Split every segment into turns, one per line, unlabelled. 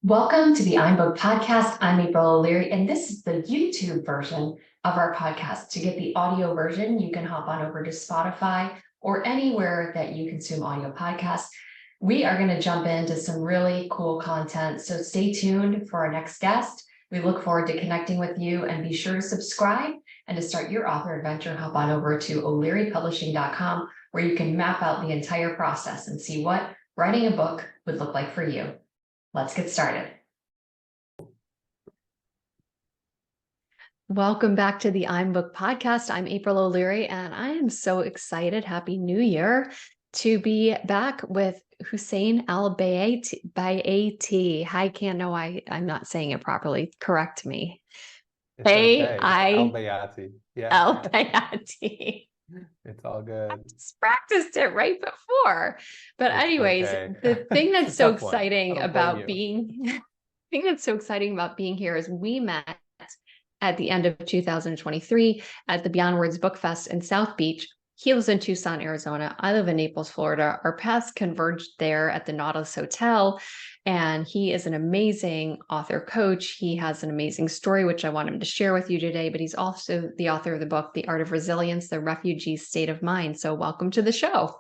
Welcome to the I'm Book podcast. I'm April O'Leary, and this is the YouTube version of our podcast. To get the audio version, you can hop on over to Spotify or anywhere that you consume audio podcasts. We are going to jump into some really cool content, so stay tuned for our next guest. We look forward to connecting with you, and be sure to subscribe. And to start your author adventure, hop on over to o'learypublishing.com, where you can map out the entire process and see what writing a book would look like for you. Let's get started. Welcome back to the I'm Book podcast. I'm April O'Leary, and I am so excited. Happy New Year to be back with Hussein Al-Baiaty. I'm not saying it properly. Correct me.
It's okay. Al-Baiaty. Yeah.
Al-Baiaty.
It's all good.
I just practiced it right before. But anyways, the thing that's so exciting about being here is we met at the end of 2023 at the Beyond Words Book Fest in South Beach. He lives in Tucson, Arizona. I live in Naples, Florida. Our paths converged there at the Nautilus Hotel. And he is an amazing author coach. He has an amazing story, which I want him to share with you today. But he's also the author of the book, The Art of Resilience, The Refugee's State of Mind. So welcome to the show.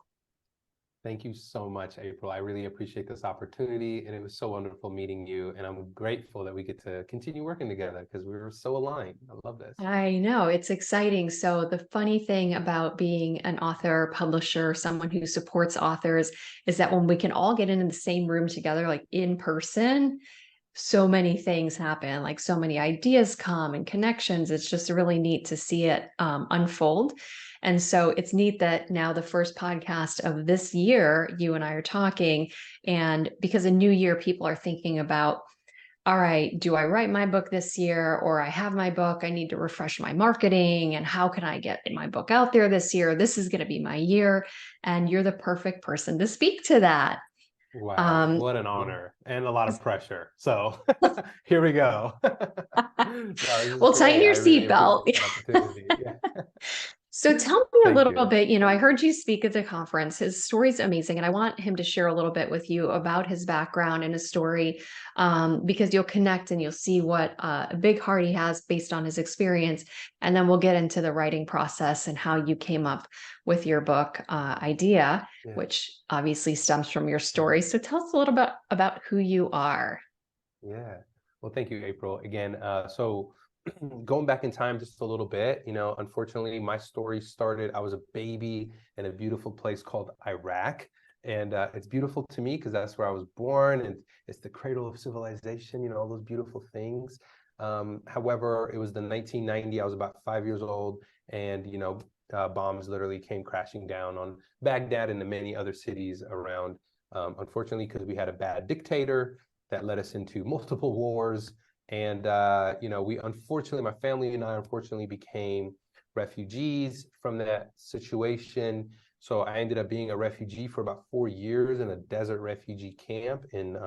Thank you so much, April. I really appreciate this opportunity, and it was so wonderful meeting you. And I'm grateful that we get to continue working together because we were so aligned. I love this.
I know, it's exciting. So the funny thing about being an author, publisher, someone who supports authors, is that when we can all get in the same room together, like in person, so many things happen, like so many ideas come and connections. It's just really neat to see it unfold. And so it's neat that now the first podcast of this year, you and I are talking, and because a new year, people are thinking about, all right, do I write my book this year, or I have my book, I need to refresh my marketing, and how can I get my book out there this year? This is going to be my year. And you're the perfect person to speak to that.
Wow, what an honor and a lot of pressure. So here we go.
Well, tighten your seatbelt. So tell me a little bit, I heard you speak at the conference. His story's amazing, and I want him to share a little bit with you about his background and his story, because you'll connect and you'll see what a big heart he has based on his experience. And then we'll get into the writing process and how you came up with your book idea, which obviously stems from your story. So tell us a little bit about who you are.
Yeah. Well, thank you, April. Again, so going back in time just a little bit, unfortunately, my story started, I was a baby in a beautiful place called Iraq. And it's beautiful to me because that's where I was born, and it's the cradle of civilization, all those beautiful things. However, it was the 1990, I was about 5 years old, and, bombs literally came crashing down on Baghdad and the many other cities around, unfortunately, because we had a bad dictator that led us into multiple wars. And, my family and I unfortunately became refugees from that situation. So I ended up being a refugee for about 4 years in a desert refugee camp in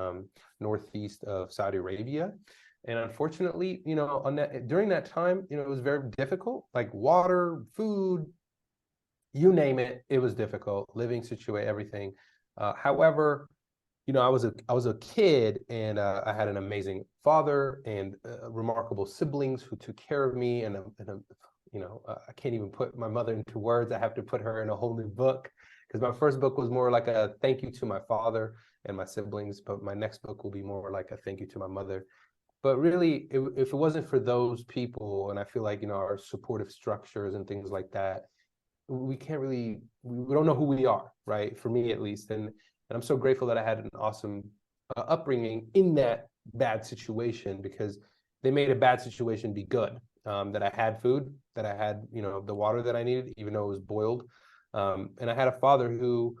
northeast of Saudi Arabia. And unfortunately, during that time, it was very difficult, like water, food, you name it, it was difficult, living situation, everything. However, I was a kid, and I had an amazing father and remarkable siblings who took care of me. And I can't even put my mother into words. I have to put her in a whole new book, because my first book was more like a thank you to my father and my siblings, but my next book will be more like a thank you to my mother. But really, if it wasn't for those people, and I feel like, our supportive structures and things like that, we don't know who we are, right? For me, at least. And I'm so grateful that I had an awesome upbringing in that bad situation, because they made a bad situation be good. That I had food, that I had, the water that I needed, even though it was boiled. And I had a father who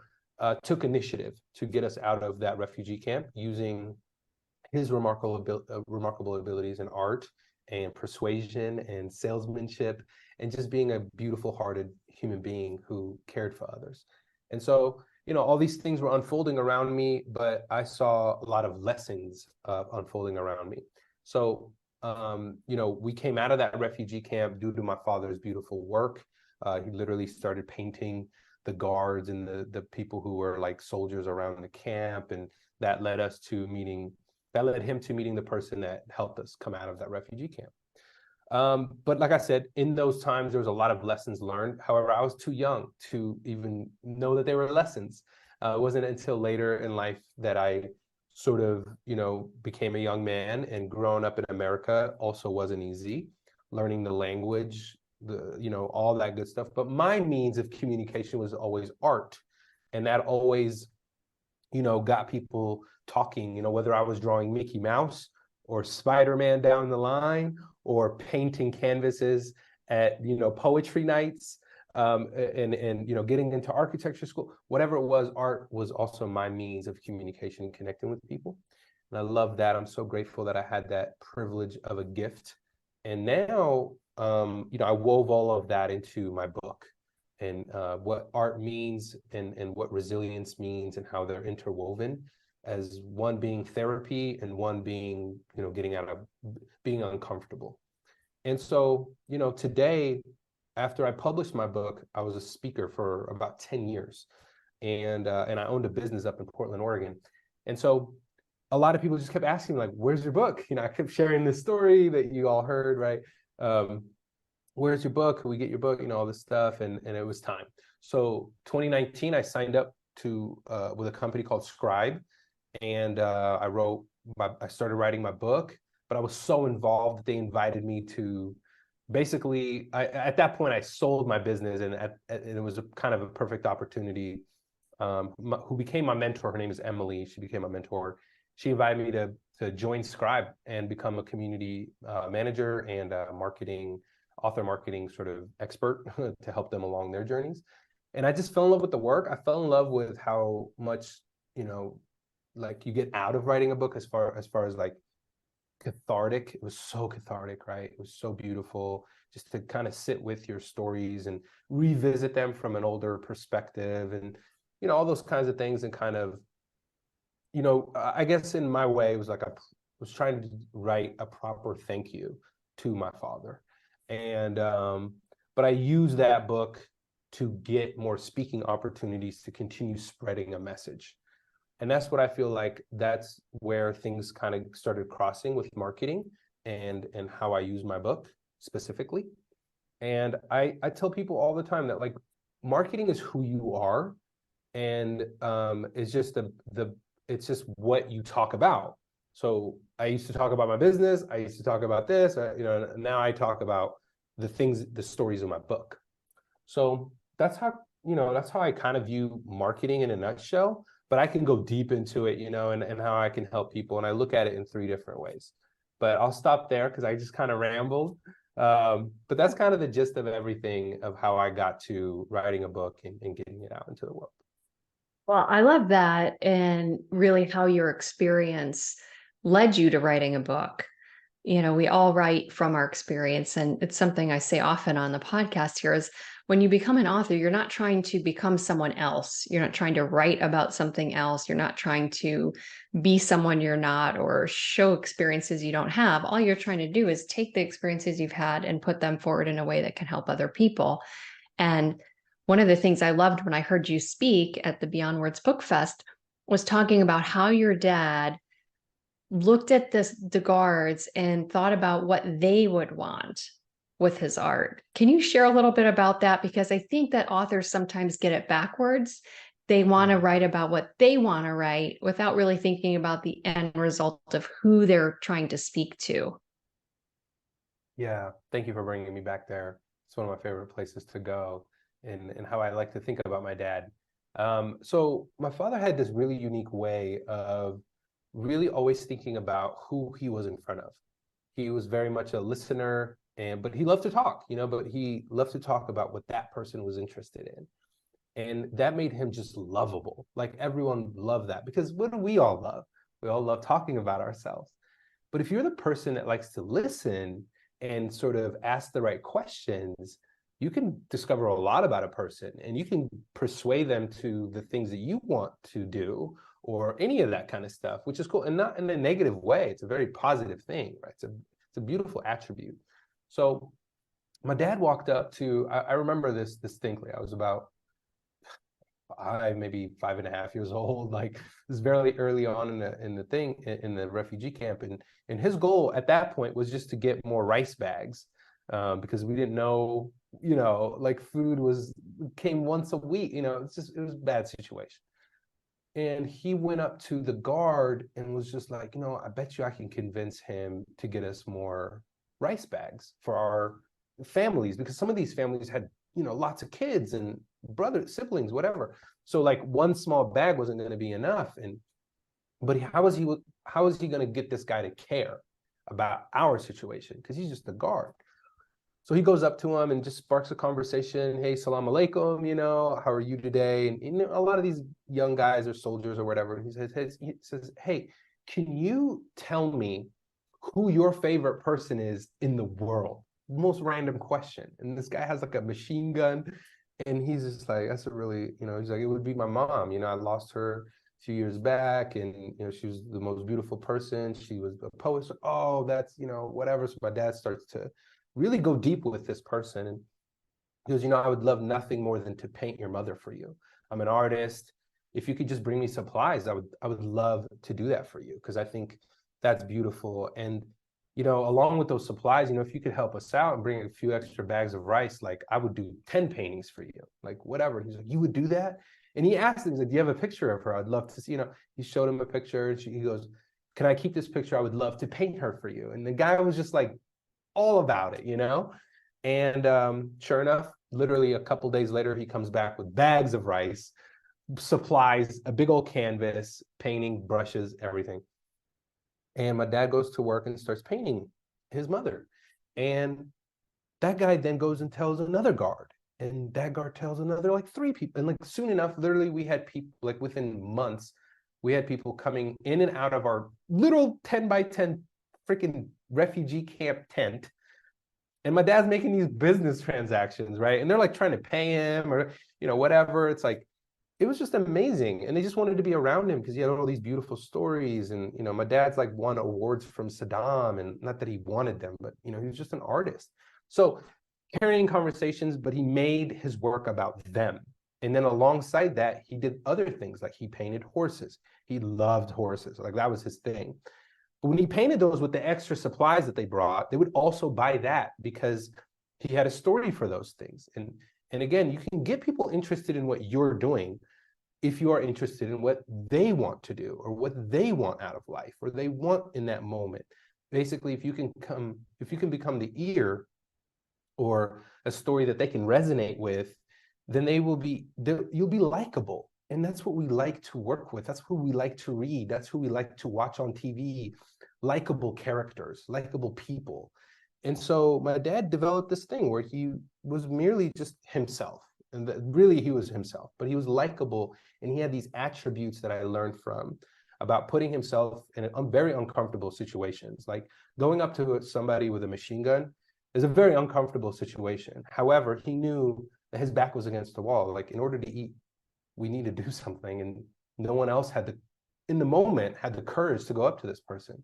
took initiative to get us out of that refugee camp using his remarkable abilities in art and persuasion and salesmanship, and just being a beautiful hearted human being who cared for others. And so, all these things were unfolding around me, but I saw a lot of lessons unfolding around me. So, we came out of that refugee camp due to my father's beautiful work. He literally started painting the guards and the people who were like soldiers around the camp. And that led us to meeting that led him to meeting the person that helped us come out of that refugee camp. But like I said, in those times, there was a lot of lessons learned. However, I was too young to even know that they were lessons. It wasn't until later in life that I sort of, became a young man, and growing up in America also wasn't easy. Learning the language, all that good stuff. But my means of communication was always art. And that always, got people talking, whether I was drawing Mickey Mouse or Spider-Man down the line, or painting canvases at, poetry nights, and getting into architecture school, whatever it was, art was also my means of communication and connecting with people. And I love that. I'm so grateful that I had that privilege of a gift. And now, I wove all of that into my book, and what art means, and what resilience means, and how they're interwoven, as one being therapy and one being, getting out of being uncomfortable. And so, today, after I published my book, I was a speaker for about 10 years, and I owned a business up in Portland, Oregon. And so a lot of people just kept asking me, like, where's your book? I kept sharing this story that you all heard, right? Where's your book? Can we get your book? All this stuff. And it was time. So 2019, I signed up to with a company called Scribe, and I started writing my book. But I was so involved that they invited me to, basically, at that point, I sold my business, and it was a kind of a perfect opportunity. Who became my mentor, her name is Emily. She became my mentor. She invited me to join Scribe and become a community manager and author marketing sort of expert to help them along their journeys. And I just fell in love with the work. I fell in love with how much, like, you get out of writing a book, as far as like cathartic. It was so cathartic, right? It was so beautiful just to kind of sit with your stories and revisit them from an older perspective, and all those kinds of things. And kind of, I guess in my way, it was like I was trying to write a proper thank you to my father. And but I used that book to get more speaking opportunities to continue spreading a message. And that's what I feel like, that's where things kind of started crossing with marketing, and how I use my book specifically. And I tell people all the time that, like, marketing is who you are, and it's just it's just what you talk about. So I used to talk about my business. I used to talk about this. Now I talk about the stories in my book. So that's how I kind of view marketing in a nutshell. But I can go deep into it, and how I can help people. And I look at it in 3 different ways. But I'll stop there because I just kind of rambled. But that's kind of the gist of everything, of how I got to writing a book and getting it out into the world.
Well, I love that, and really how your experience led you to writing a book. We all write from our experience, and it's something I say often on the podcast here is, when you become an author, you're not trying to become someone else. You're not trying to write about something else. You're not trying to be someone you're not, or show experiences you don't have. All you're trying to do is take the experiences you've had and put them forward in a way that can help other people. And one of the things I loved when I heard you speak at the Beyond Words Book Fest was talking about how your dad looked at the guards and thought about what they would want with his art. Can you share a little bit about that? Because I think that authors sometimes get it backwards. They want to write about what they want to write without really thinking about the end result of who they're trying to speak to.
Yeah, thank you for bringing me back there. It's one of my favorite places to go, and how I like to think about my dad. So my father had this really unique way of really always thinking about who he was in front of. He was very much a listener, but he loved to talk, but he loved to talk about what that person was interested in. And that made him just lovable. Like, everyone loved that, because what do we all love? We all love talking about ourselves. But if you're the person that likes to listen and sort of ask the right questions, you can discover a lot about a person, and you can persuade them to the things that you want to do, or any of that kind of stuff, which is cool, and not in a negative way. It's a very positive thing, right? It's a beautiful attribute. So my dad walked up to, I remember this distinctly. I was about maybe 5.5 years old. Like it was very early on in the thing in the refugee camp, and his goal at that point was just to get more rice bags, because we didn't know, like food came once a week. It was a bad situation. And he went up to the guard and was just like, I bet you I can convince him to get us more rice bags for our families, because some of these families had, lots of kids and brothers, siblings, whatever. So like one small bag wasn't going to be enough. But how is he going to get this guy to care about our situation? Because he's just a guard. So he goes up to him and just sparks a conversation. Hey, salam alaikum, how are you today? And a lot of these young guys are soldiers or whatever. He says, hey, can you tell me who your favorite person is in the world? Most random question. And this guy has like a machine gun. And he's just like, that's a really, he's like, it would be my mom. I lost her a few years back, and, she was the most beautiful person. She was a poet. So, oh, that's, whatever. So my dad starts to really go deep with this person. And he goes, I would love nothing more than to paint your mother for you. I'm an artist. If you could just bring me supplies, I would love to do that for you, because I think that's beautiful. And, along with those supplies, if you could help us out and bring a few extra bags of rice, like I would do 10 paintings for you, like whatever. And he's like, you would do that? And he asked him, he's like, do you have a picture of her? I'd love to see, he showed him a picture. And he goes, can I keep this picture? I would love to paint her for you. And the guy was just like, all about it, and sure enough, literally a couple days later, he comes back with bags of rice, supplies, a big old canvas, painting, brushes, everything. And my dad goes to work and starts painting his mother. And that guy then goes and tells another guard, and that guard tells another, like 3 people. And like soon enough, literally we had people, like within months, we had people coming in and out of our little 10 by 10 freaking refugee camp tent. And my dad's making these business transactions, right? And they're like trying to pay him or, whatever. It's like, it was just amazing. And they just wanted to be around him because he had all these beautiful stories. And, my dad's like won awards from Saddam, and not that he wanted them, but, he was just an artist. So carrying conversations, but he made his work about them. And then alongside that, he did other things, like he painted horses. He loved horses. Like that was his thing. But when he painted those with the extra supplies that they brought, they would also buy that because he had a story for those things. And again, you can get people interested in what you're doing if you are interested in what they want to do or what they want out of life or they want in that moment. Basically, if you can become the ear or a story that they can resonate with, then you'll be likable. And that's what we like to work with. That's who we like to read. That's who we like to watch on TV. Likable characters, likable people. And so my dad developed this thing where he was merely just himself. And really he was himself, but he was likable. And he had these attributes that I learned from about putting himself in very uncomfortable situations. Like going up to somebody with a machine gun is a very uncomfortable situation. However, he knew that his back was against the wall. Like in order to eat, we need to do something, and no one else in the moment had the courage to go up to this person.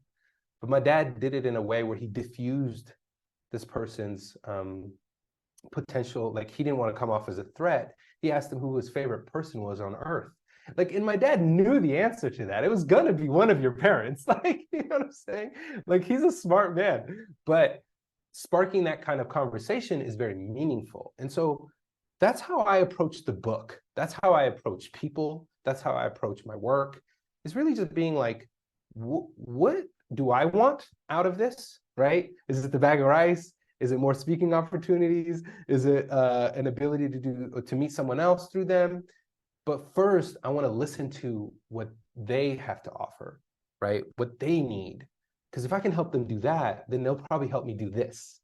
But my dad did it in a way where he diffused this person's potential. Like he didn't want to come off as a threat. He asked him who his favorite person was on earth. Like, and my dad knew the answer to that. It was gonna be one of your parents. Like, you know what I'm saying? Like, he's a smart man. But sparking that kind of conversation is very meaningful. And so that's how I approach the book. That's how I approach people. That's how I approach my work. It's really just being like, what do I want out of this, right? Is it the bag of rice? Is it more speaking opportunities? Is it an ability to meet someone else through them? But first, I want to listen to what they have to offer, right? What they need. Because if I can help them do that, then they'll probably help me do this,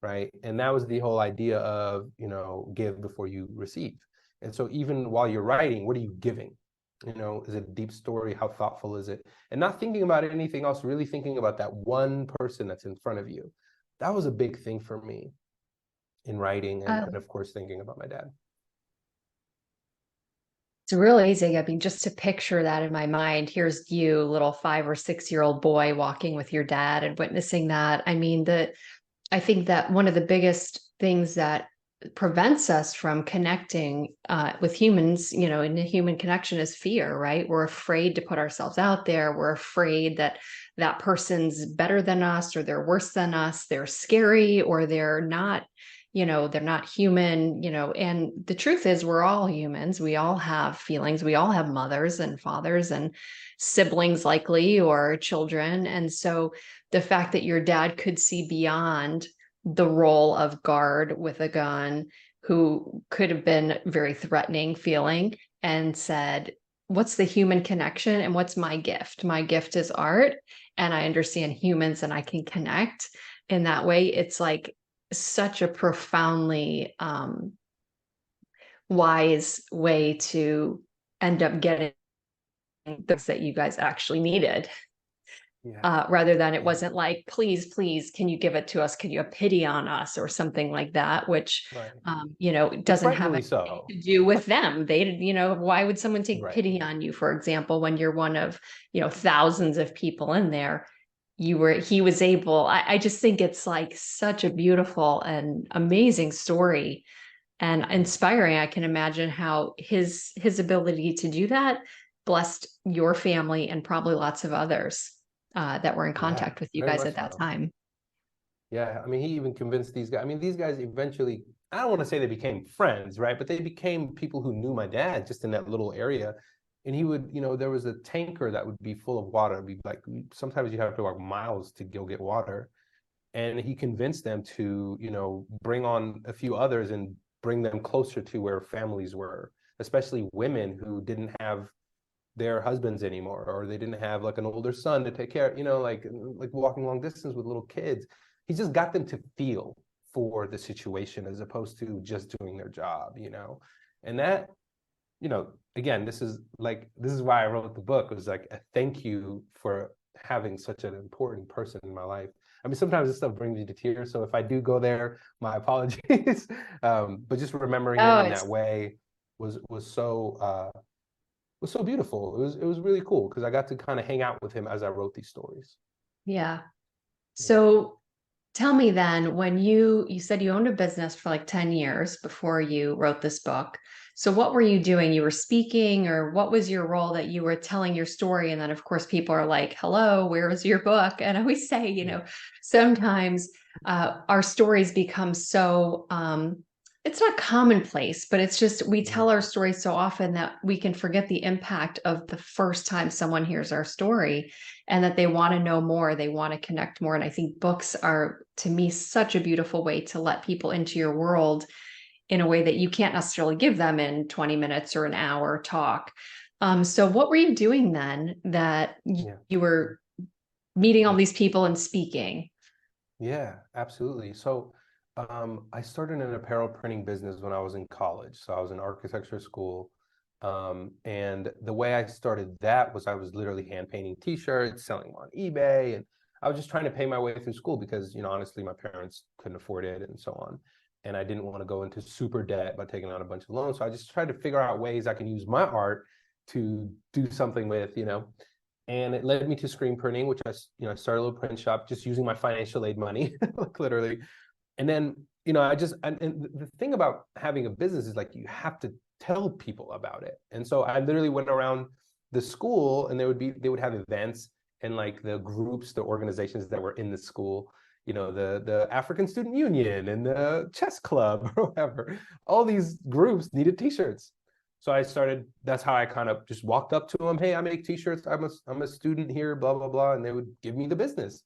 right? And that was the whole idea of, give before you receive. And so even while you're writing, what are you giving? Is it a deep story? How thoughtful is it? And not thinking about anything else, really thinking about that one person that's in front of you. That was a big thing for me in writing, and of course, thinking about my dad.
It's real easy. I mean, just to picture that in my mind, here's you, little 5 or 6-year-old boy walking with your dad and witnessing that. I mean, I think that one of the biggest things that prevents us from connecting with humans, you know, and the human connection is fear, right? We're afraid to put ourselves out there. We're afraid that that person's better than us, or they're worse than us. They're scary, or they're not, you know, they're not human, you know. And the truth is, we're all humans. We all have feelings. We all have mothers and fathers and siblings, likely, or children. And so the fact that your dad could see beyond the role of guard with a gun, who could have been very threatening feeling, and said, what's the human connection and what's my gift? My gift is art, and I understand humans and I can connect in that way. It's like such a profoundly wise way to end up getting things that you guys actually needed.
Yeah.
Rather than it
Yeah.
wasn't like, please, can you give it to us? Can you have pity on us or something like that, which,
Right.
you know,
Which
doesn't have
rightfully
anything
so.
to do with them. They, you know, why would someone take
Right.
pity on you, for example, when you're one of, you know, thousands of people in there? He was able, I just think it's like such a beautiful and amazing story and
Yeah.
inspiring. I can imagine how his ability to do that blessed your family and probably lots of others that were in
Yeah.
contact with you
Very
guys
much
at that
so.
time.
Yeah, I mean, he even convinced these guys. I mean, these guys eventually, I don't want to say they became friends, right? But they became people who knew my dad just in that little area. And he would, you know, there was a tanker that would be full of water. It'd be like sometimes you have to walk miles to go get water. And he convinced them to, you know, bring on a few others and bring them closer to where families were, especially women who didn't have their husbands anymore, or they didn't have like an older son to take care, you know, like walking long distance with little kids. He just got them to feel for the situation as opposed to just doing their job, you know. And that, you know, again, this is why I wrote the book. It was like a thank you for having such an important person in my life. I mean, sometimes this stuff brings me to tears, so if I do go there, my apologies. But just remembering him
Oh,
in
it's
that way was so beautiful. It was really cool because I got to kind of hang out with him as I wrote these stories.
yeah.
Yeah.
So tell me then, when you said you owned a business for like 10 years before you wrote this book. So what were you doing? You were speaking, or what was your role that you were telling your story? And then of course people are like, hello, where is your book? And I always say, you know,
Yeah.
sometimes our stories become so it's not commonplace, but it's just we
Mhm.
tell our stories so often that we can forget the impact of the first time someone hears our story, and that they want to know more, they want to connect more. And I think books are, to me, such a beautiful way to let people into your world in a way that you can't necessarily give them in 20 minutes or an hour talk. So what were you doing then that
Yeah.
you were meeting all these people and speaking?
Yeah, absolutely. So, I started an apparel printing business when I was in college. So I was in architecture school. And the way I started that was I was literally hand painting t-shirts, selling them on eBay, and I was just trying to pay my way through school because, you know, honestly, my parents couldn't afford it and so on. And I didn't want to go into super debt by taking out a bunch of loans. So I just tried to figure out ways I can use my art to do something with, you know. And it led me to screen printing, which I started a little print shop just using my financial aid money, like literally. And then, you know, and the thing about having a business is like you have to tell people about it. And so I literally went around the school, and they would have events, and like the groups, the organizations that were in the school, you know, the African Student Union and the chess club or whatever, all these groups needed t-shirts. So I started, that's how I kind of just walked up to them. Hey, I make t-shirts. I'm a student here, blah, blah, blah. And they would give me the business.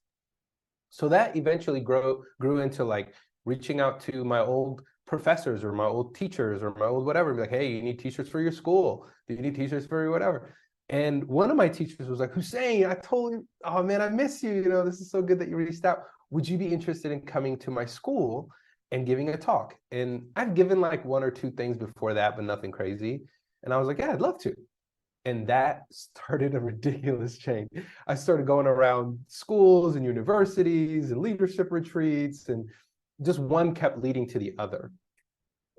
So that eventually grew into like reaching out to my old professors or my old teachers or my old whatever. Be like, hey, you need t-shirts for your school? Do you need t-shirts for your whatever? And one of my teachers was like, Hussein, I told you, oh man, I miss you. You know, this is so good that you reached out. Would you be interested in coming to my school and giving a talk? And I've given like one or two things before that, but nothing crazy. And I was like, yeah, I'd love to. And that started a ridiculous chain. I started going around schools and universities and leadership retreats, and just one kept leading to the other.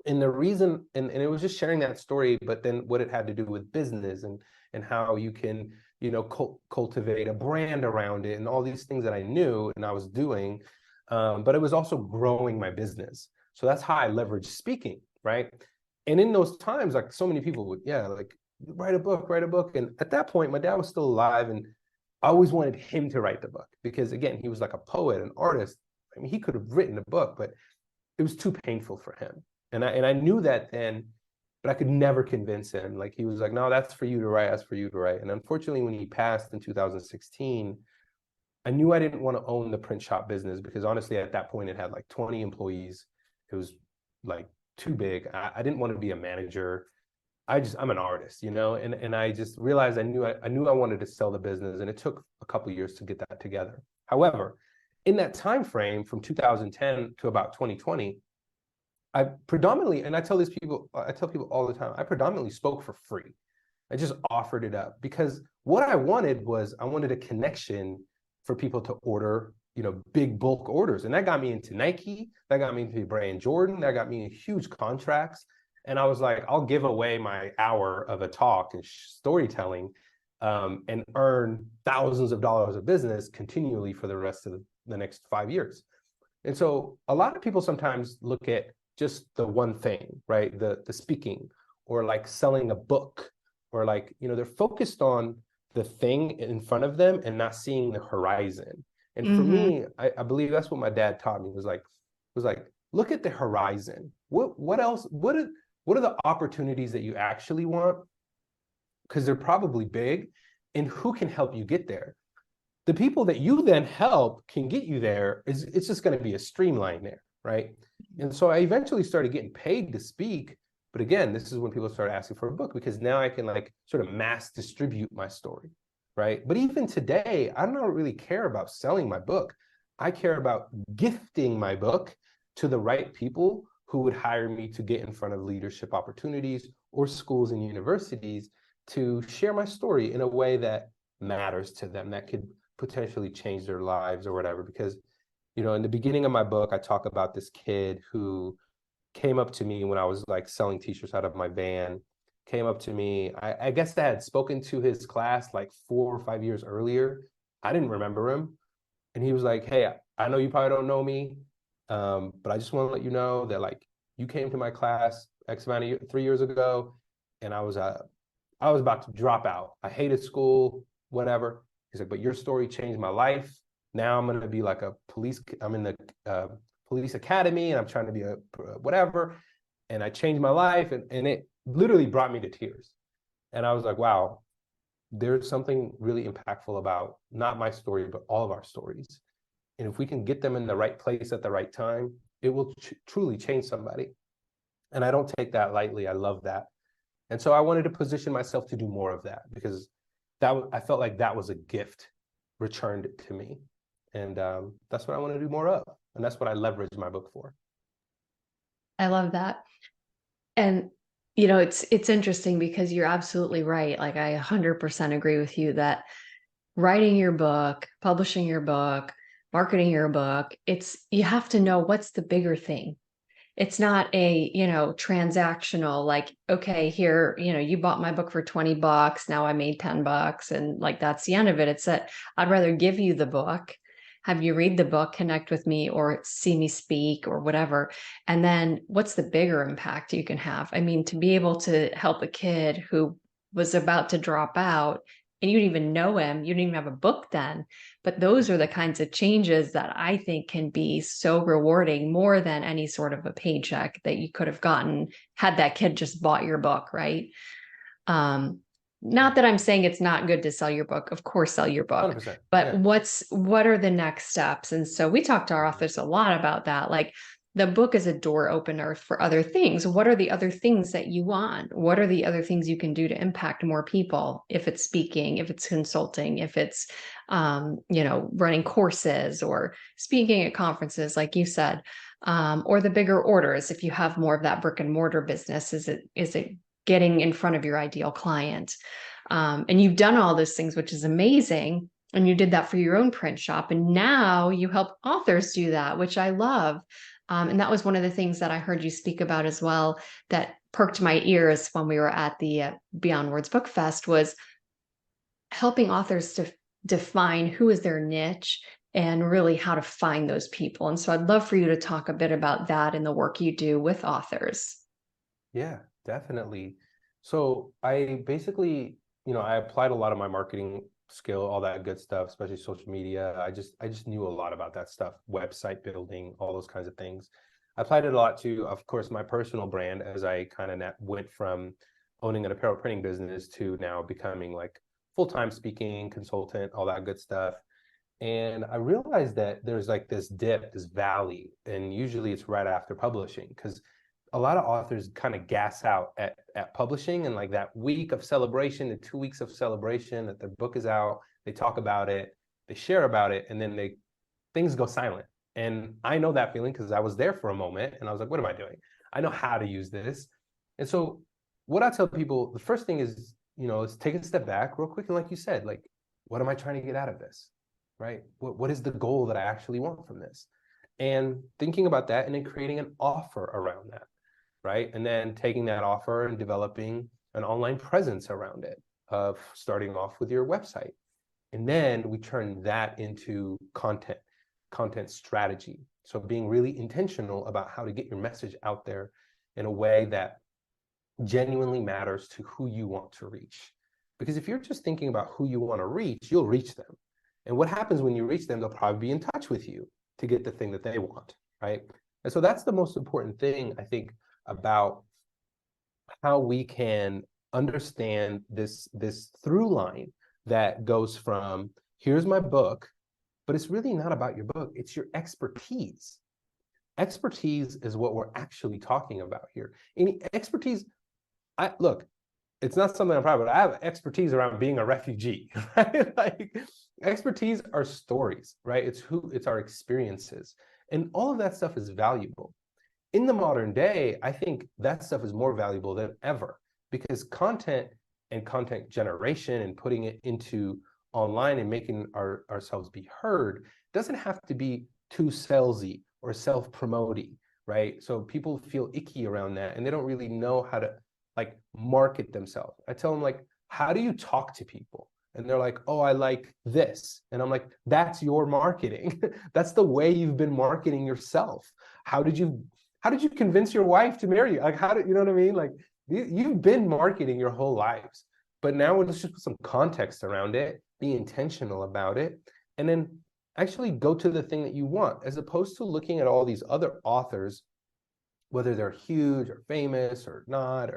And the reason, and it was just sharing that story, but then what it had to do with business and how you can, you know, cultivate a brand around it and all these things that I knew and I was doing. But it was also growing my business. So that's how I leverage speaking, right? And in those times, like so many people would, yeah, like write a book, write a book. And at that point, my dad was still alive, and I always wanted him to write the book because, again, he was like a poet, an artist. I mean, he could have written a book, but it was too painful for him. And I knew that then, but I could never convince him. Like, he was like, no, that's for you to write. That's for you to write. And unfortunately, when he passed in 2016, I knew I didn't want to own the print shop business because honestly, at that point, it had like 20 employees. It was like too big. I didn't want to be a manager. I'm an artist, you know, and I just realized I knew I wanted to sell the business, and it took a couple of years to get that together. However, in that time frame from 2010 to about 2020, I predominantly, and I tell people all the time, I predominantly spoke for free. I just offered it up because what I wanted was I wanted a connection for people to order, you know, big bulk orders. And that got me into Nike, that got me into brand Jordan, that got me in huge contracts. And I was like, I'll give away my hour of a talk and storytelling and earn thousands of dollars of business continually for the rest of the next 5 years. And so a lot of people sometimes look at just the one thing, right? The speaking, or like selling a book, or like, you know, they're focused on the thing in front of them and not seeing the horizon. And for me, I believe that's what my dad taught me, was like, look at the horizon. What else? What are the opportunities that you actually want? Because they're probably big, and who can help you get there? The people that you then help can get you there. It's just going to be a streamline there, right? And so I eventually started getting paid to speak. But again, this is when people started asking for a book, because now I can like sort of mass distribute my story, right? But even today, I don't really care about selling my book. I care about gifting my book to the right people who would hire me to get in front of leadership opportunities or schools and universities to share my story in a way that matters to them, that could potentially change their lives or whatever. Because, you know, in the beginning of my book, I talk about this kid who came up to me when I was like selling t-shirts out of my van, came up to me. I guess I had spoken to his class like 4 or 5 years earlier. I didn't remember him. And he was like, hey, I know you probably don't know me, but I just want to let you know that like you came to my class X amount of 3 years ago, and I was about to drop out. I hated school, whatever. He's like, but your story changed my life. Now I'm going to be like I'm in the police academy, and I'm trying to be a whatever. And I changed my life, and it literally brought me to tears. And I was like, wow, there's something really impactful about not my story, but all of our stories. And if we can get them in the right place at the right time, it will truly change somebody. And I don't take that lightly. I love that. And so I wanted to position myself to do more of that, because I felt like that was a gift returned to me. And that's what I want to do more of. And that's what I leverage my book for.
I love that. And, you know, it's interesting because you're absolutely right. Like, I 100% agree with you that writing your book, publishing your book, marketing your book, you have to know what's the bigger thing. It's not a, you know, transactional, like, okay, here, you know, you bought my book for $20. Now I made $10, and like, that's the end of it. It's that I'd rather give you the book, have you read the book, connect with me, or see me speak or whatever. And then what's the bigger impact you can have? I mean, to be able to help a kid who was about to drop out, and you didn't even know him, you didn't even have a book then. But those are the kinds of changes that I think can be so rewarding, more than any sort of a paycheck that you could have gotten had that kid just bought your book, right? Not that I'm saying it's not good to sell your book. Of course, sell your book.
100%.
But
Yeah.
what are the next steps? And so we talk to our authors a lot about that. Like, the book is a door opener for other things. What are the other things that you want? What are the other things you can do to impact more people? If it's speaking, if it's consulting, if it's, you know, running courses or speaking at conferences, like you said, or the bigger orders. If you have more of that brick and mortar business, is it getting in front of your ideal client? And you've done all those things, which is amazing. And you did that for your own print shop. And now you help authors do that, which I love. And that was one of the things that I heard you speak about as well, that perked my ears when we were at the Beyond Words Book Fest, was helping authors to define who is their niche and really how to find those people. And so I'd love for you to talk a bit about that and the work you do with authors.
Yeah, definitely. So I basically, I applied a lot of my marketing skill, all that good stuff, especially social media. I just knew a lot about that stuff, website building, all those kinds of things. I applied it a lot to, of course, my personal brand as I kind of went from owning an apparel printing business to now becoming like full-time speaking consultant, all that good stuff. And I realized that there's like this dip, this valley, and usually it's right after publishing because a lot of authors kind of gas out at publishing and like that week of celebration, the 2 weeks of celebration that their book is out, they talk about it, they share about it, and then things go silent. And I know that feeling because I was there for a moment and I was like, what am I doing? I know how to use this. And so what I tell people, the first thing is, is take a step back real quick. And like you said, like, what am I trying to get out of this? Right? What is the goal that I actually want from this? And thinking about that and then creating an offer around that, right? And then taking that offer and developing an online presence around it, of starting off with your website. And then we turn that into content strategy. So being really intentional about how to get your message out there in a way that genuinely matters to who you want to reach. Because if you're just thinking about who you want to reach, you'll reach them. And what happens when you reach them, they'll probably be in touch with you to get the thing that they want, right? And so that's the most important thing, I think, about how we can understand this through line that goes from, here's my book, but it's really not about your book, it's your expertise. Expertise is what we're actually talking about here. Any expertise, look, it's not something I'm proud of, but I have expertise around being a refugee, right? Like, expertise are stories, right? It's our experiences. And all of that stuff is valuable. In the modern day, I think that stuff is more valuable than ever because content and content generation and putting it into online and making ourselves be heard doesn't have to be too salesy or self-promoting, right? So people feel icky around that and they don't really know how to like market themselves. I tell them like, how do you talk to people? And they're like, oh, I like this. And I'm like, that's your marketing. That's the way you've been marketing yourself. How did you convince your wife to marry you? Like, you know what I mean? Like, you've been marketing your whole lives, but now let's just put some context around it, be intentional about it, and then actually go to the thing that you want, as opposed to looking at all these other authors, whether they're huge or famous or not,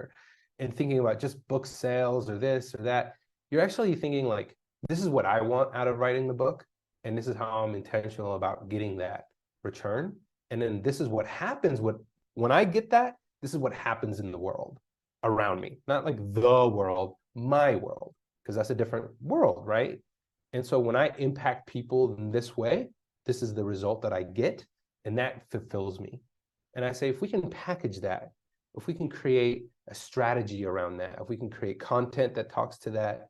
and thinking about just book sales or this or that. You're actually thinking like, this is what I want out of writing the book, and this is how I'm intentional about getting that return. And then this is what happens when I get that, this is what happens in the world around me. Not like the world, my world, because that's a different world, right? And so when I impact people in this way, this is the result that I get, and that fulfills me. And I say, if we can package that, if we can create a strategy around that, if we can create content that talks to that,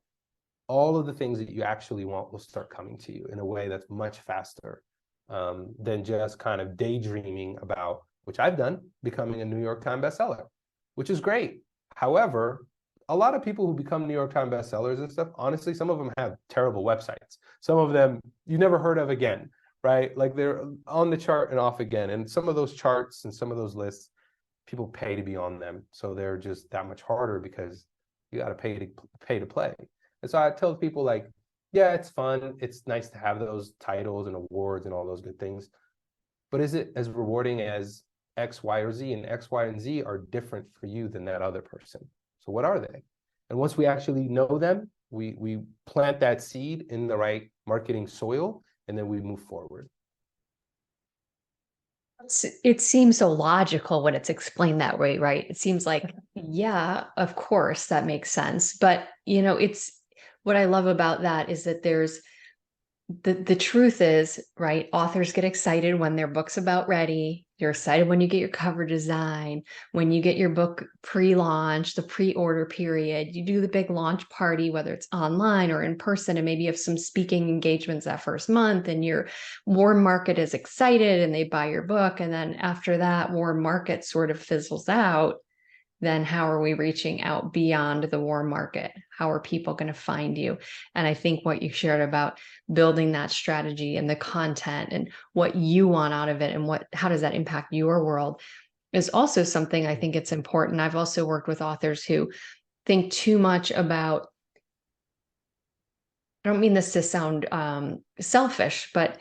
all of the things that you actually want will start coming to you in a way that's much faster than just kind of daydreaming about, which I've done, becoming a New York Times bestseller, which is great. However, a lot of people who become New York Times bestsellers and stuff, honestly, some of them have terrible websites. Some of them you never heard of again, right? Like they're on the chart and off again. And some of those charts and some of those lists, people pay to be on them. So they're just that much harder because you got to pay to play. And so I tell people like, yeah, it's fun. It's nice to have those titles and awards and all those good things. But is it as rewarding as X, Y, or Z? And X, Y, and Z are different for you than that other person. So what are they? And once we actually know them, we plant that seed in the right marketing soil, and then we move forward.
It seems so logical when it's explained that way, right? It seems like, yeah, of course, that makes sense. But, it's what I love about that is that there's the truth is, right, authors get excited when their book's about ready. You're excited when you get your cover design, when you get your book pre-launch, the pre-order period, you do the big launch party, whether it's online or in person, and maybe you have some speaking engagements that first month, and your warm market is excited and they buy your book. And then after that warm market sort of fizzles out, then how are we reaching out beyond the warm market? how are people going to find you? And I think what you shared about building that strategy and the content and what you want out of it and how does that impact your world is also something I think it's important. I've also worked with authors who think too much about, I don't mean this to sound selfish, but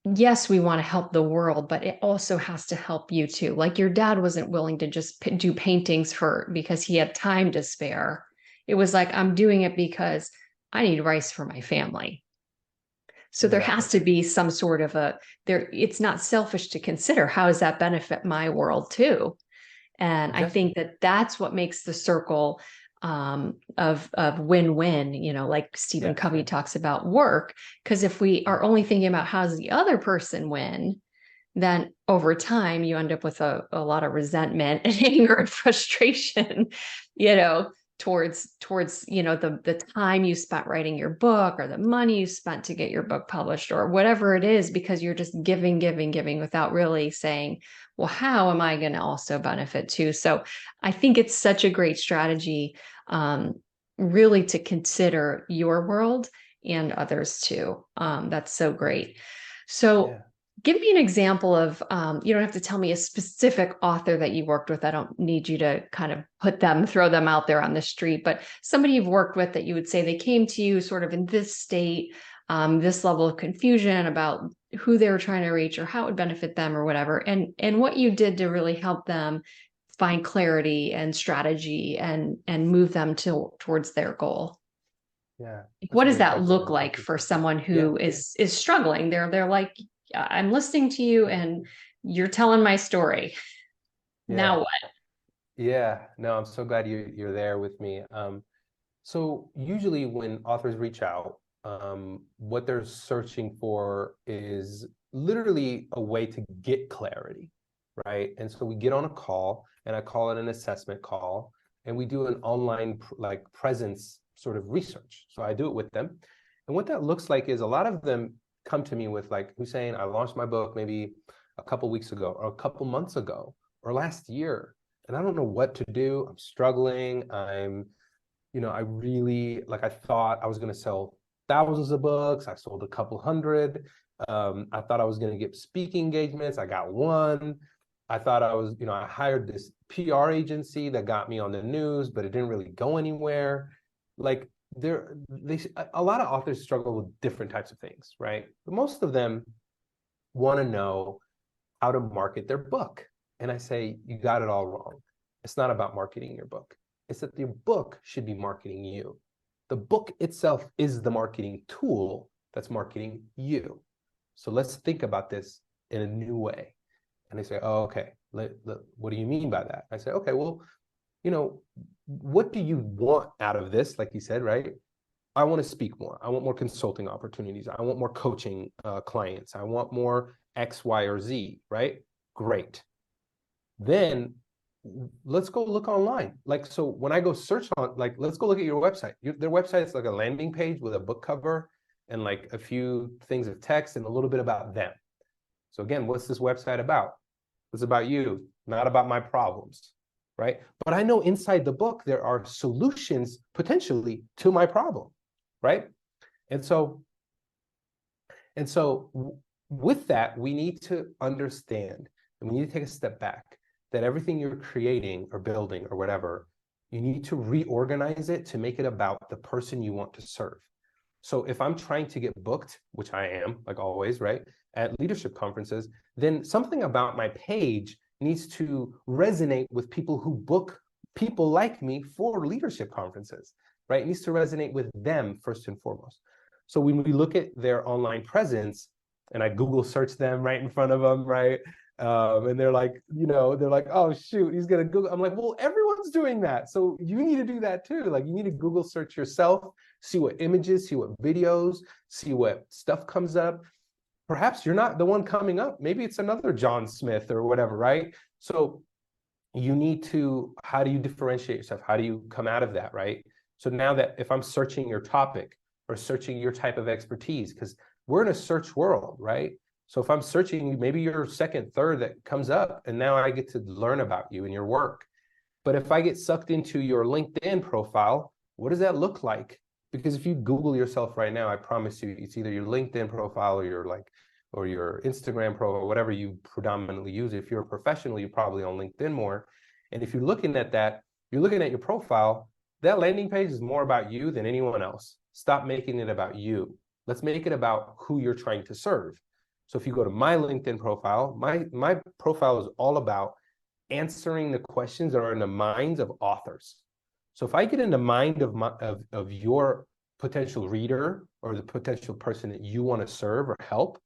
yes, we want to help the world, but it also has to help you too. Like your dad wasn't willing to just do paintings because he had time to spare. It was like, I'm doing it because I need rice for my family. So there has to be some sort of it's not selfish to consider, how does that benefit my world too? And I think that that's what makes the circle of win-win, like Stephen Covey talks about work. Because if we are only thinking about how does the other person win, then over time you end up with a lot of resentment and anger and frustration, towards the time you spent writing your book or the money you spent to get your book published or whatever it is, because you're just giving without really saying, well, how am I going to also benefit too? So I think it's such a great strategy, really, to consider your world and others too. That's so great. So give me an example of, you don't have to tell me a specific author that you worked with. I don't need you to kind of throw them out there on the street, but somebody you've worked with that you would say they came to you sort of in this state, this level of confusion about who they were trying to reach or how it would benefit them or whatever. And what you did to really help them find clarity and strategy and move them towards their goal.
Yeah.
What does that look like for someone who is struggling? They're like, I'm listening to you and you're telling my story. Now what?
Yeah, no, I'm so glad you're there with me. So usually when authors reach out, what they're searching for is literally a way to get clarity, right? And so we get on a call, and I call it an assessment call, and we do an online presence sort of research. So I do it with them. And what that looks like is a lot of them come to me with like, Hussein, I launched my book maybe a couple weeks ago or a couple months ago or last year, and I don't know what to do. I'm struggling. I really, I thought I was going to sell thousands of books. I sold a couple hundred. I thought I was going to get speaking engagements. I got one. I thought I hired this PR agency that got me on the news, but it didn't really go anywhere. A lot of authors struggle with different types of things, right? But most of them want to know how to market their book. And I say, you got it all wrong. It's not about marketing your book. It's that your book should be marketing you. The book itself is the marketing tool that's marketing you. So let's think about this in a new way. And they say, oh, okay, what do you mean by that? I say, okay, well, what do you want out of this? Like you said, right? I want to speak more. I want more consulting opportunities. I want more coaching clients. I want more X, Y, or Z, right? Great. Then let's go look online. So when I go search on, let's go look at your website. Their website is like a landing page with a book cover and like a few things of text and a little bit about them. So again, what's this website about? It's about you, not about my problems, right? But I know inside the book, there are solutions potentially to my problem, right? And so with that, we need to understand, and we need to take a step back, that everything you're creating or building or whatever, you need to reorganize it to make it about the person you want to serve. So if I'm trying to get booked, which I am, like always, right, at leadership conferences, then something about my page needs to resonate with people who book people like me for leadership conferences, right? It needs to resonate with them first and foremost. So when we look at their online presence, and I Google search them right in front of them, right? And they're like, oh shoot, he's gonna Google. I'm like, well, everyone's doing that. So you need to do that too. Like you need to Google search yourself, see what images, see what videos, see what stuff comes up. Perhaps you're not the one coming up. Maybe it's another John Smith or whatever, right? So you need to, how do you differentiate yourself? How do you come out of that, right? So now that if I'm searching your topic or searching your type of expertise, because we're in a search world, right? So if I'm searching, maybe you're second, third that comes up, and now I get to learn about you and your work. But if I get sucked into your LinkedIn profile, What does that look like? Because if you Google yourself right now, I promise you, it's either your LinkedIn profile or your Instagram profile, whatever you predominantly use. If you're a professional, you're probably on LinkedIn more. And if you're looking at that, you're looking at your profile, that landing page is more about you than anyone else. Stop making it about you. Let's make it about who you're trying to serve. So if you go to my LinkedIn profile, my profile is all about answering the questions that are in the minds of authors. So if I get in the mind of your potential reader or the potential person that you want to serve or help,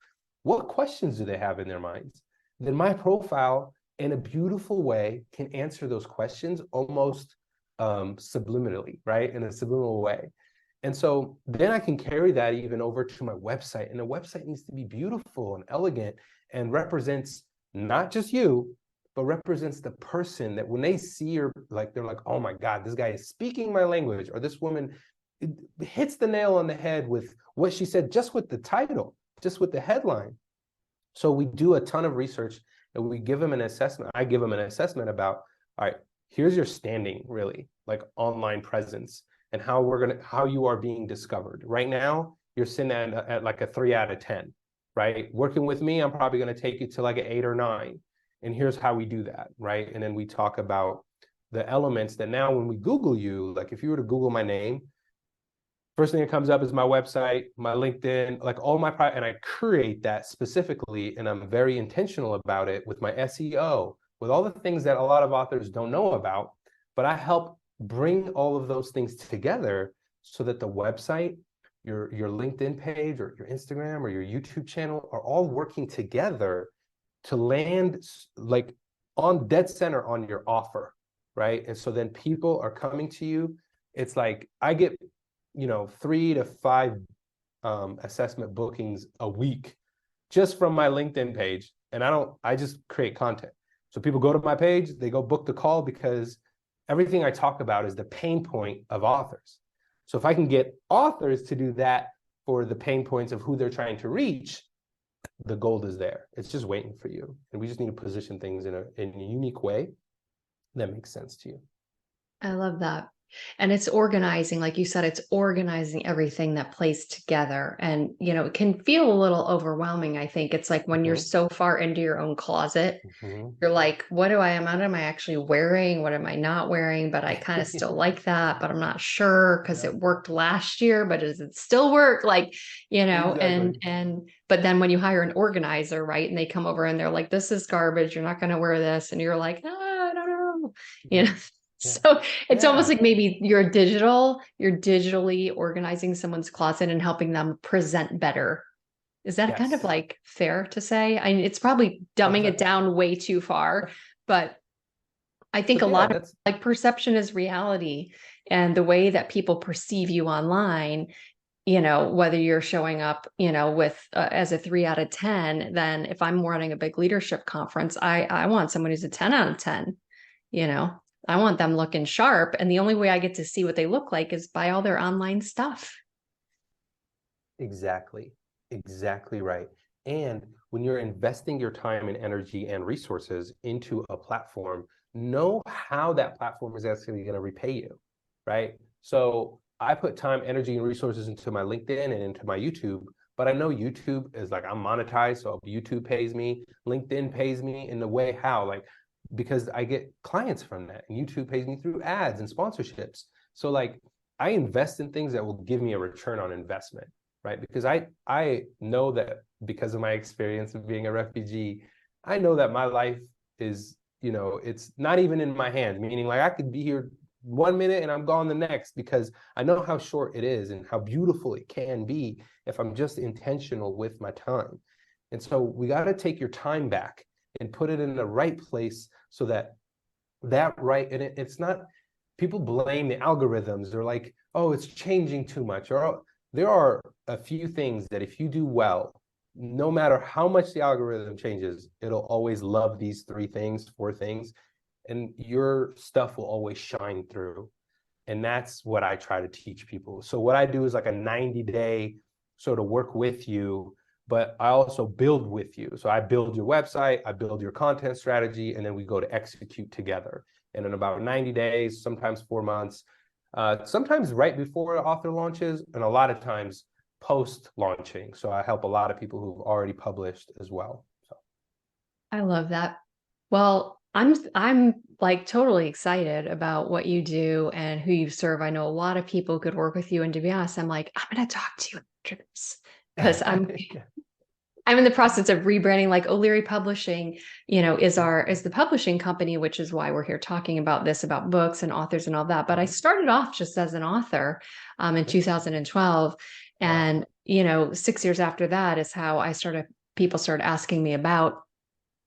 what questions do they have in their minds? Then my profile, in a beautiful way, can answer those questions almost subliminally, right? In a subliminal way. And so then I can carry that even over to my website. And the website needs to be beautiful and elegant and represents not just you, but represents the person that when they see your, like, they're like, oh my God, this guy is speaking my language, or this woman hits the nail on the head with what she said, just with the title, just with the headline. So we do a ton of research and we give them an assessment. I give them an assessment about, all right, here's your standing, really, like online presence and how you are being discovered. Right now, you're sitting at like a 3 out of 10, right? Working with me, I'm probably going to take you to like an 8 or 9. And here's how we do that, right? And then we talk about the elements that now when we Google you, like if you were to Google my name, first thing that comes up is my website, my LinkedIn, like all my, and I create that specifically, and I'm very intentional about it with my SEO, with all the things that a lot of authors don't know about, but I help bring all of those things together so that the website, your LinkedIn page or your Instagram or your YouTube channel are all working together to land like on dead center on your offer, right? And so then people are coming to you. It's like I get 3 to 5 assessment bookings a week just from my LinkedIn page. And I just create content. So people go to my page, they go book the call because everything I talk about is the pain point of authors. So if I can get authors to do that for the pain points of who they're trying to reach, the gold is there. It's just waiting for you. And we just need to position things in a unique way that makes sense to you.
I love that. And it's organizing, like you said, it's organizing everything that plays together. And, it can feel a little overwhelming. I think it's like when you're so far into your own closet, you're like, what am I actually wearing? What am I not wearing? But I kind of still like that, but I'm not sure because it worked last year, but does it still work? Like,
Exactly.
but then when you hire an organizer, right? And they come over and they're like, this is garbage. You're not going to wear this. And you're like, I don't know,
Yeah.
So it's almost like maybe you're digitally organizing someone's closet and helping them present better. Is that kind of
Yes.
like fair to say? I mean, it's probably dumbing it down way too far, but I think a lot of like perception is reality, and the way that people perceive you online, whether you're showing up, with as a 3 out of 10, then if I'm running a big leadership conference, I want someone who's a 10 out of 10, I want them looking sharp. And the only way I get to see what they look like is by all their online stuff.
Exactly. Exactly right. And when you're investing your time and energy and resources into a platform, know how that platform is actually going to repay you, right? So I put time, energy, and resources into my LinkedIn and into my YouTube, but I know YouTube is like, I'm monetized, so YouTube pays me, LinkedIn pays me in the way how, like, because I get clients from that, and YouTube pays me through ads and sponsorships. So like, I invest in things that will give me a return on investment, right? Because I know that because of my experience of being a refugee, I know that my life is, it's not even in my hands, meaning like I could be here 1 minute and I'm gone the next, because I know how short it is and how beautiful it can be if I'm just intentional with my time. And so we got to take your time back and put it in the right place so that right, and it's not, people blame the algorithms. They're like, oh, it's changing too much. Or there are a few things that if you do well, no matter how much the algorithm changes, it'll always love these 3 things, 4 things, and your stuff will always shine through. And that's what I try to teach people. So what I do is like a 90-day sort of work with you, but I also build with you. So I build your website, I build your content strategy, and then we go to execute together. And in about 90 days, sometimes 4 months, sometimes right before the author launches, and a lot of times post launching. So I help a lot of people who've already published as well. So
I love that. Well, I'm like totally excited about what you do and who you serve. I know a lot of people could work with you, and to be honest, I'm like, I'm going to talk to you after this because I'm in the process of rebranding. Like O'Leary Publishing, is the publishing company, which is why we're here talking about this, about books and authors and all that. But I started off just as an author in 2012.
Wow.
And, 6 years after that is how people started asking me about,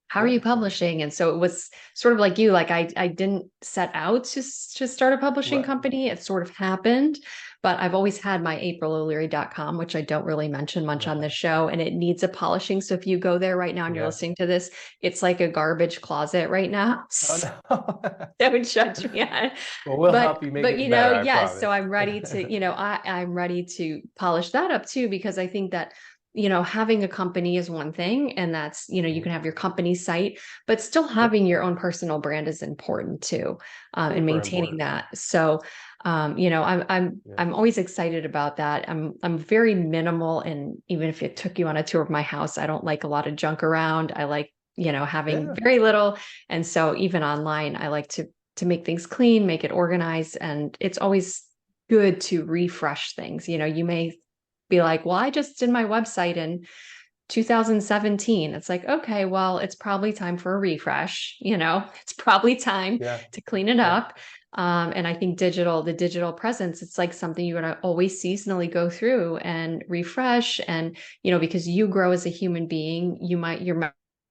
how are
Yeah.
you publishing? And so it was sort of like you, like I didn't set out to start a publishing
Right.
company. It sort of happened, but I've always had my AprilO'Leary.com, which I don't really mention much on this show, and it needs a polishing. So if you go there right now and you're
Yeah.
listening to this, it's like a garbage closet right now.
Oh no.
Don't judge me on it.
Well, we'll help you make
But
it better, I
yes, so
promise.
I'm ready to, I'm ready to polish that up too, because I think that, having a company is one thing, and that's, you can have your company site, but still
Yep.
having your own personal brand is important too, and
Super
maintaining
important.
that. So,
Yeah.
I'm always excited about that. I'm very minimal, and even if it took you on a tour of my house, I don't like a lot of junk around. I like, having
Yeah.
very little, and so even online, I like to make things clean, make it organized, and it's always good to refresh things. You may be like, well, I just did my website in 2017. It's like, okay, well, it's probably time for a refresh. It's probably time
Yeah.
to clean it
Yeah.
up. And I think the digital presence, it's like something you're going to always seasonally go through and refresh. And, because you grow as a human being, your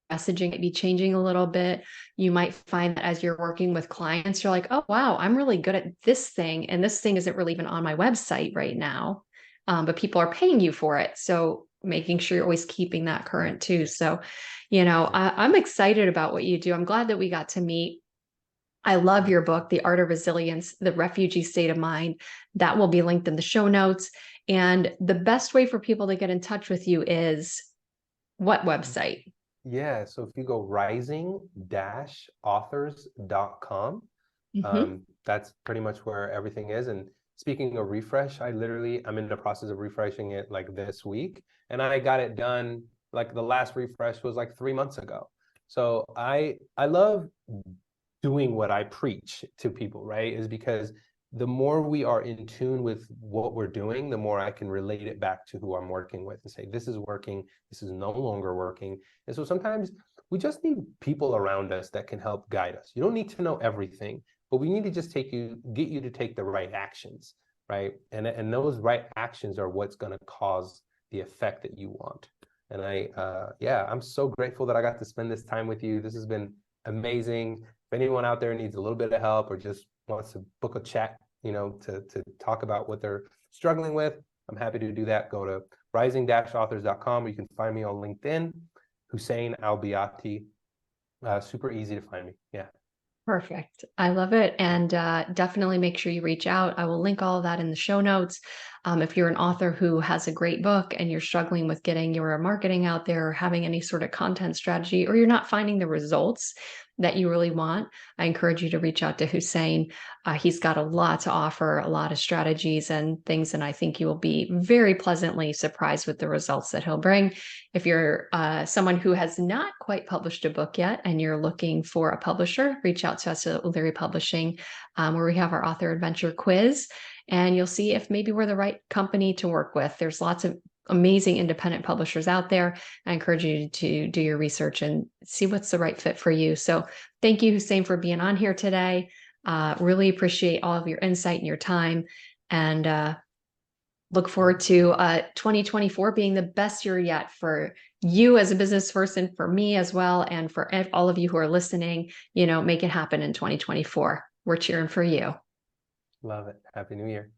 messaging might be changing a little bit. You might find that as you're working with clients, you're like, oh, wow, I'm really good at this thing. And this thing isn't really even on my website right now. But people are paying you for it. So making sure you're always keeping that current too. So, I'm excited about what you do. I'm glad that we got to meet. I love
Yeah.
your book, The Art of Resilience, The Refugee State of Mind. That will be linked in the show notes. And the best way for people to get in touch with you is what website?
Yeah, so if you go rising-authors.com,
Mm-hmm.
that's pretty much where everything is. And speaking of refresh, I'm in the process of refreshing it like this week, and I got it done. Like the last refresh was like 3 months ago. So I love doing what I preach to people, right? Is because the more we are in tune with what we're doing, the more I can relate it back to who I'm working with and say, this is working, this is no longer working. And so sometimes we just need people around us that can help guide us. You don't need to know everything, but we need to just get you to take the right actions, right? And those right actions are what's going to cause the effect that you want. And I'm so grateful that I got to spend this time with you. This has been amazing. If anyone out there needs a little bit of help or just wants to book a chat, to talk about what they're struggling with, I'm happy to do that. Go to rising-authors.com. You can find me on LinkedIn, Hussein Al-Baiaty. Super easy to find me. Yeah.
Perfect. I love it. And definitely make sure you reach out. I will link all of that in the show notes. If you're an author who has a great book and you're struggling with getting your marketing out there or having any sort of content strategy, or you're not finding the results that you really want, I encourage you to reach out to Hussein. He's got a lot to offer, a lot of strategies and things, and I think you will be very pleasantly surprised with the results that he'll bring. If you're someone who has not quite published a book yet and you're looking for a publisher, reach out to us at O'Leary Publishing, where we have our author adventure quiz, and you'll see if maybe we're the right company to work with. There's lots of amazing independent publishers out there. I encourage you to do your research and see what's the right fit for you. So thank you, Hussein, for being on here today. Really appreciate all of your insight and your time, and look forward to 2024 being the best year yet for you as a business person, for me as well, and for all of you who are listening. Make it happen in 2024. We're cheering for you.
Love it. Happy New Year.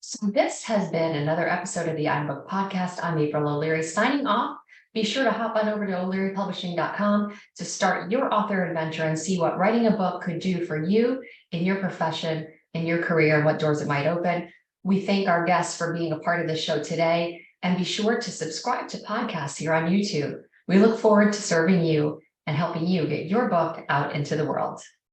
So this has been another episode of the iBook Podcast. I'm April O'Leary signing off. Be sure to hop on over to o'learypublishing.com to start your author adventure and see what writing a book could do for you in your profession, in your career, and what doors it might open. We thank our guests for being a part of the show today, and be sure to subscribe to podcasts here on YouTube. We look forward to serving you and helping you get your book out into the world.